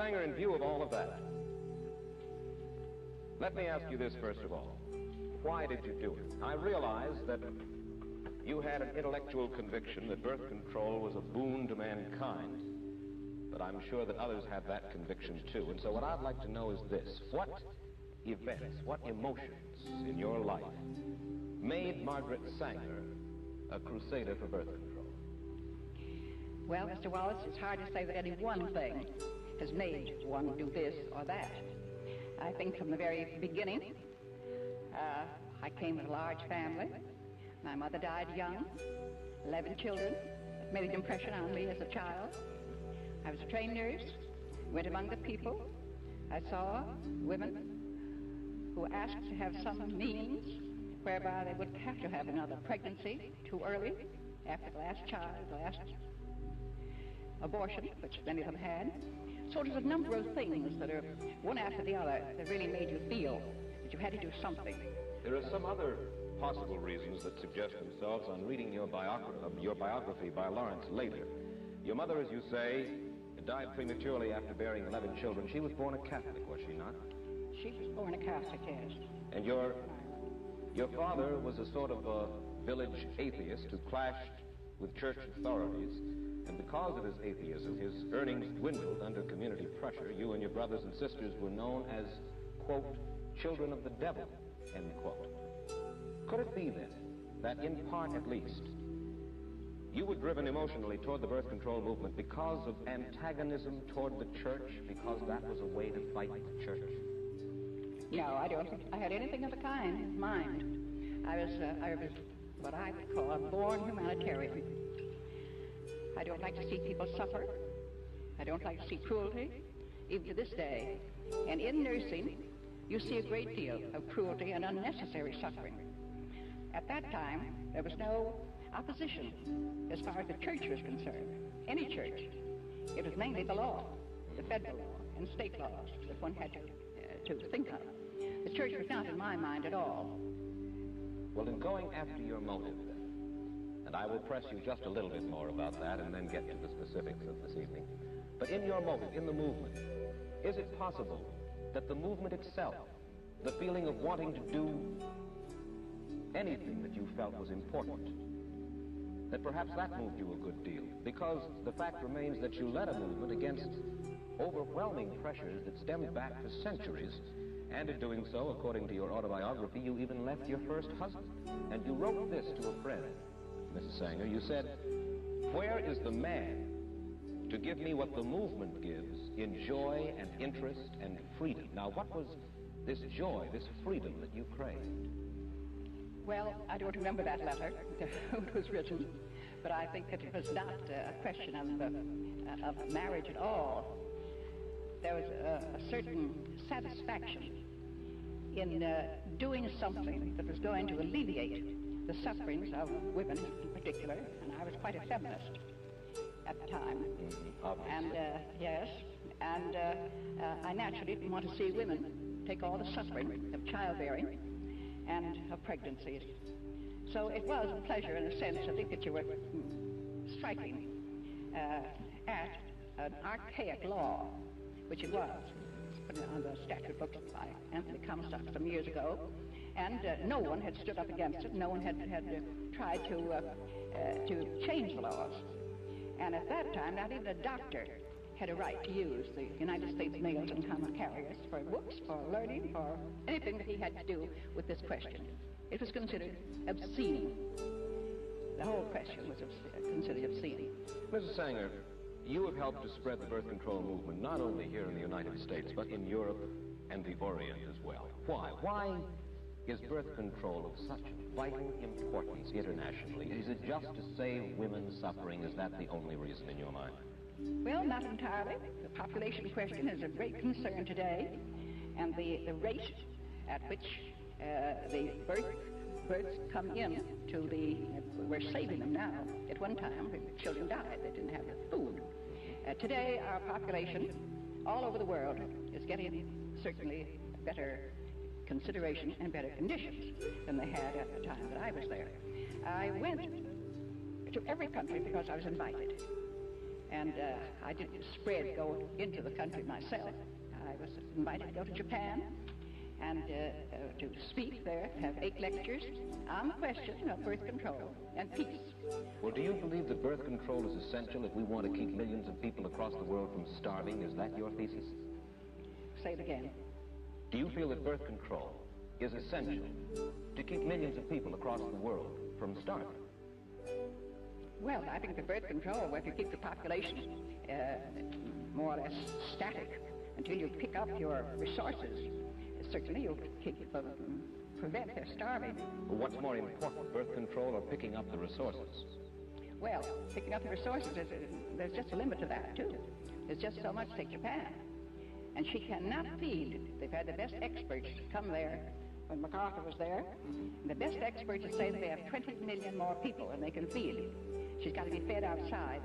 Sanger, in view of all of that, let me ask you this first of all. Why did you do it? I realize that you had an intellectual conviction that birth control was a boon to mankind, but I'm sure that others have that conviction too. And so what I'd like to know is this. What events, what emotions in your life made Margret Sanger a crusader for birth control? Well, Mr. Wallace, it's hard to say that any one thing has made one do this or that. I think from the very beginning, I came with a large family. My mother died young, 11 children. It made an impression on me as a child. I was a trained nurse, went among the people. I saw women who asked to have some means whereby they would have to have another pregnancy too early, after the last child, the last abortion, which many of them had. So there's a number of things that are one after the other that really made you feel that you had to do something. There are some other possible reasons that suggest themselves on reading your biography by Lawrence later. Your mother, as you say, died prematurely after bearing 11 children. She was born a Catholic, was she not? She was born a Catholic, yes. And your father was a sort of a village atheist who clashed with church authorities, and because of his atheism, his earnings dwindled under community pressure. You and your brothers and sisters were known as, quote, children of the devil, end quote. Could it be then that in part at least you were driven emotionally toward the birth control movement because of antagonism toward the church, because that was a way to fight the church? No, I don't think I had anything of the kind in mind. I was what I would call a born humanitarian. I don't like to see people suffer. I don't like to see cruelty, even to this day. And in nursing, you see a great deal of cruelty and unnecessary suffering. At that time, there was no opposition as far as the church was concerned, any church. It was mainly the law, the federal law and state laws that one had to think of. The church was not in my mind at all. Well, in going after your motive, then, and I will press you just a little bit more about that and then get to the specifics of this evening. But in your motive, in the movement, is it possible that the movement itself, the feeling of wanting to do anything that you felt was important, that perhaps that moved you a good deal? Because the fact remains that you led a movement against overwhelming pressures that stemmed back to centuries, and in doing so, according to your autobiography, you even left your first husband. And you wrote this to a friend, Mrs. Sanger. You said, "Where is the man to give me what the movement gives in joy and interest and freedom?" Now, what was this joy, this freedom that you craved? Well, I don't remember that letter, who it was written, but I think that it was not a question of marriage at all. There was a certain satisfaction in doing something that was going to alleviate the sufferings of women in particular, and I was quite a feminist at the time. And yes, and I naturally didn't want to see women take all the suffering of childbearing and of pregnancies. So it was a pleasure in a sense. I think that you were striking at an archaic law, which it was. Put it on the statute books by Anthony Comstock some years ago, and no one had stood up against it. No one had tried to change the laws. And at that time, not even a doctor had a right to use the United States mails and common carriers for books, for learning, for anything that he had to do with this question. It was considered obscene. The whole question was considered obscene. Mrs. Sanger, you have helped to spread the birth control movement not only here in the United States, but in Europe and the Orient as well. Why? Why is birth control of such vital importance internationally? Is it just to save women's suffering? Is that the only reason in your mind? Well, not entirely. The population question is a great concern today, and the rate at which the births come in to we're saving them now. At one time, the children died. They didn't have the food. Today, our population all over the world is getting certainly better consideration and better conditions than they had at the time that I was there. I went to every country because I was invited. And I did spread go into the country myself. I was invited to go to Japan and to speak there, have 8 lectures on the question of birth control and peace. Well, do you believe that birth control is essential if we want to keep millions of people across the world from starving? Is that your thesis? Say it again. Do you feel that birth control is essential to keep millions of people across the world from starving? Well, I think the birth control, if you keep the population more or less static until you pick up your resources, certainly you'll prevent their starving. Well, what's more important, birth control or picking up the resources? Well, picking up the resources, there's just a limit to that, too. There's just so much. Take Japan. And she cannot feed. They've had the best experts come there when MacArthur was there. And the best experts say that they have 20 million more people than they can feed. She's got to be fed outside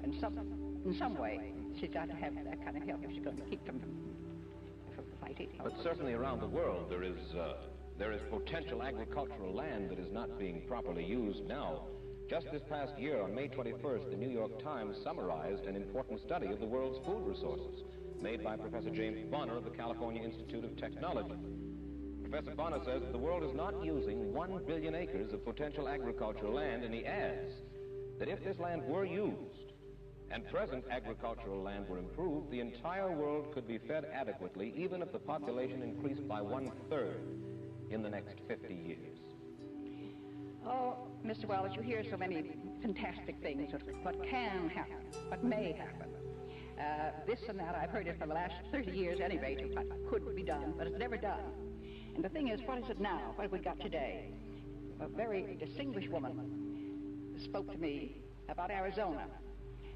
in some way. She's got to have that kind of help if she's going to keep them from fighting. But certainly around the world there is potential agricultural land that is not being properly used now. Just this past year, on May 21st, the New York Times summarized an important study of the world's food resources made by Professor James Bonner of the California Institute of Technology. Professor Bonner says that the world is not using 1 billion acres of potential agricultural land, and he adds that if this land were used and present agricultural land were improved, the entire world could be fed adequately even if the population increased by 1/3 in the next 50 years. Oh, Mr. Wallace, you hear so many fantastic things of what can happen, what may happen. This and that, I've heard it for the last 30 years at any rate, what could be done, but it's never done. And the thing is, what is it now? What have we got today? A very distinguished woman spoke to me about Arizona.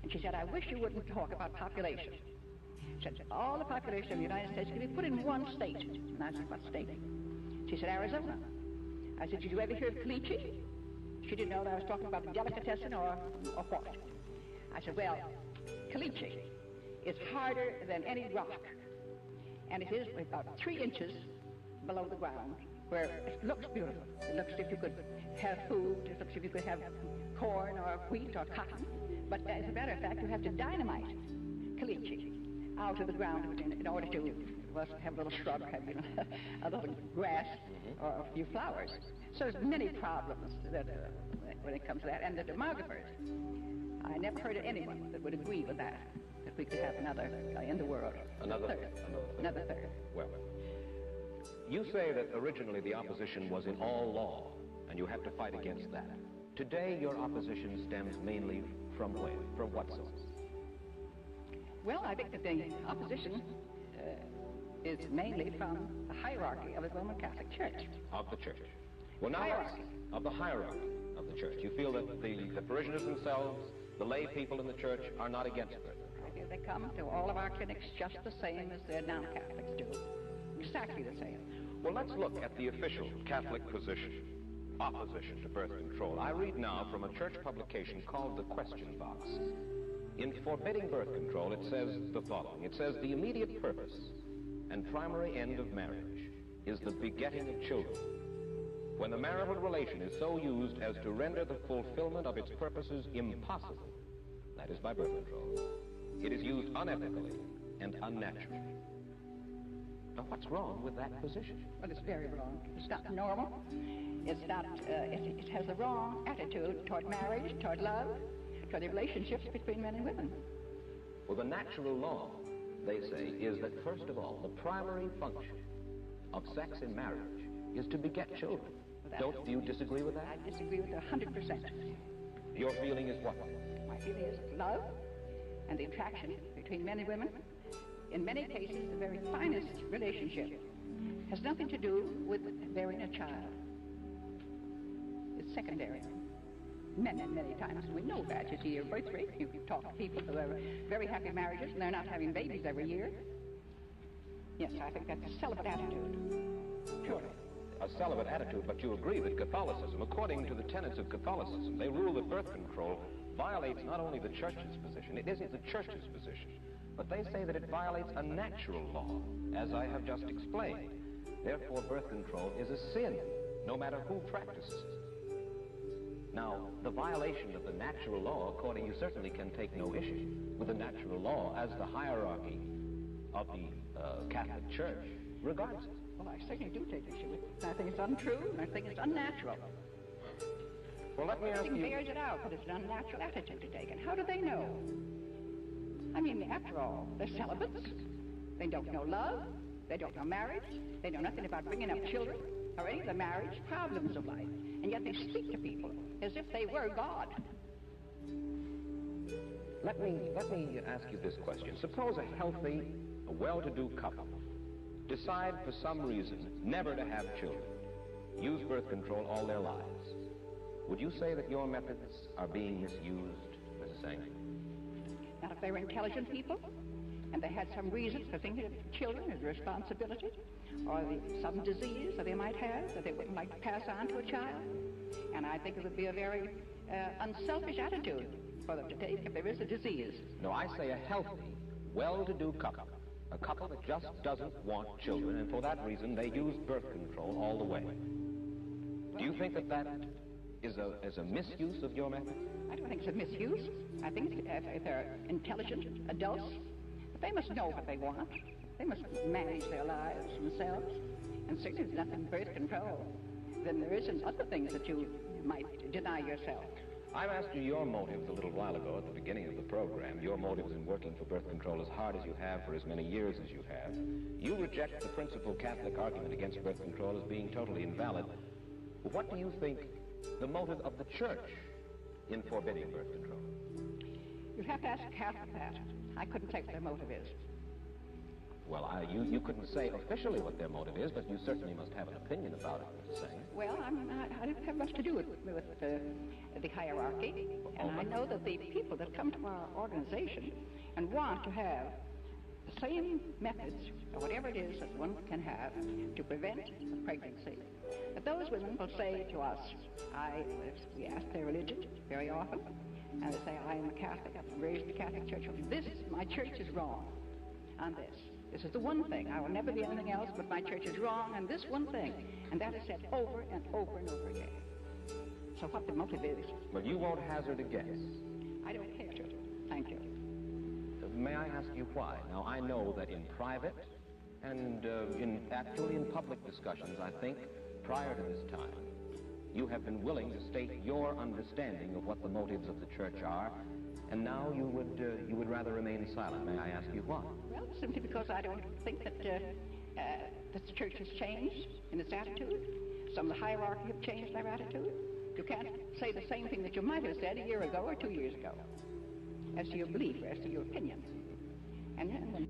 And she said, I wish you wouldn't talk about population. She said, all the population of the United States can be put in one state. And I said, what state? She said, Arizona. I said, did you ever hear of caliche? She didn't know that I was talking about delicatessen or what. I said, well, caliche is harder than any rock. And it is about 3 inches below the ground, where it looks beautiful. It looks as if you could have food. It looks as if you could have corn or wheat or cotton. But as a matter of fact, you have to dynamite caliche out of the ground in order to have a little shrub, have a little grass or a few flowers. So there's many problems that, when it comes to that. And the demographers, I never heard of anyone that would agree with that we could have another in the world. Another third. Well, you say that originally the opposition was in all law, and you have to fight against that. Today, your opposition stems mainly from where? From what source? Well, I think that the opposition is mainly from the hierarchy of the Roman Catholic Church. Of the Church. Well, now hierarchy. Of the hierarchy of the Church. You feel that the parishioners themselves, the lay people in the Church, are not against it. They come to all of our clinics just the same as the non-Catholics do. Exactly the same. Well, let's look at the official Catholic position, opposition to birth control. I read now from a church publication called The Question Box. In forbidding birth control, it says the following. It says, the immediate purpose and primary end of marriage is the begetting of children. When the marital relation is so used as to render the fulfillment of its purposes impossible, that is by birth control, it is used unethically and unnaturally. Now, what's wrong with that position? Well, it's very wrong. It's not normal. It's not, it has the wrong attitude toward marriage, toward love, toward the relationships between men and women. Well, the natural law, they say, is that, first of all, the primary function of sex in marriage is to beget children. Do you disagree with that? I disagree with it 100%. Your feeling is what? My feeling is love and the attraction between men and women. In many cases, the very finest relationship has nothing to do with bearing a child. It's secondary. Many times we know that. You see your birth rate. You talk to people who have very happy marriages and they're not having babies every year. Yes, I think that's a celibate attitude. Surely. A celibate attitude, but you agree that Catholicism, according to the tenets of Catholicism, they rule that birth control violates not only the Church's position, it isn't the Church's position, but they say that it violates a natural law, as I have just explained. Therefore, birth control is a sin, no matter who practices it. Now, the violation of the natural law, according, you certainly can take no issue with the natural law as the hierarchy of the Catholic Church regards it. Well, I certainly do take issue with it. I think it's untrue, and I think it's unnatural. Well, let me ask Everything you... bears it out that it's an unnatural attitude to take. And how do they know? I mean, after all, they're celibates. They don't know love. They don't know marriage. They know nothing about bringing up children or any of the marriage problems of life. And yet they speak to people as if they were God. Let me ask you this question. Suppose a healthy, a well-to-do couple decide for some reason never to have children, use birth control all their lives. Would you say that your methods are being misused, Mrs. Sanger? Not if they were intelligent people, and they had some reason for thinking of children as a responsibility, or some disease that they might have that they wouldn't like to pass on to a child. And I think it would be a very unselfish attitude for them to take if there is a disease. No, I say a healthy, well-to-do couple. A couple that just doesn't want children, and for that reason they use birth control all the way. Do you think that that is a misuse of your method? I don't think it's a misuse. I think if they're intelligent adults, they must know what they want. They must manage their lives themselves. And certainly there's nothing birth control than there is in other things that you might deny yourself. I've asked you your motives a little while ago at the beginning of the program, your motives in working for birth control as hard as you have for as many years as you have. You reject the principal Catholic argument against birth control as being totally invalid. What do you think the motive of the Church in forbidding birth control? You'd have to ask a Catholic that. I couldn't say what their motive is. Well, you couldn't say officially what their motive is, but you certainly must have an opinion about it, Mrs. Sanger. Well, I don't have much to do with the hierarchy, and I know that the people that come to our organization and want to have the same methods, or whatever it is that one can have to prevent a pregnancy, that those women will say to us, we ask their religion very often, and they say, I am a Catholic, I'm raised in the Catholic Church. My church is wrong on this. This is the one thing. I will never be anything else, but my church is wrong on this one thing. And that is said over and over and over again. So what the motive is? Well, you won't hazard a guess. I don't care to. Thank you. May I ask you why? Now, I know that in private and actually in public discussions, I think, prior to this time, you have been willing to state your understanding of what the motives of the Church are, and now you would rather remain silent. May I ask you why? Well, simply because I don't think that the Church has changed in its attitude. Some of the hierarchy have changed their attitude. You can't say the same thing that you might have said a year ago or 2 years ago as to your belief or as to your opinion. And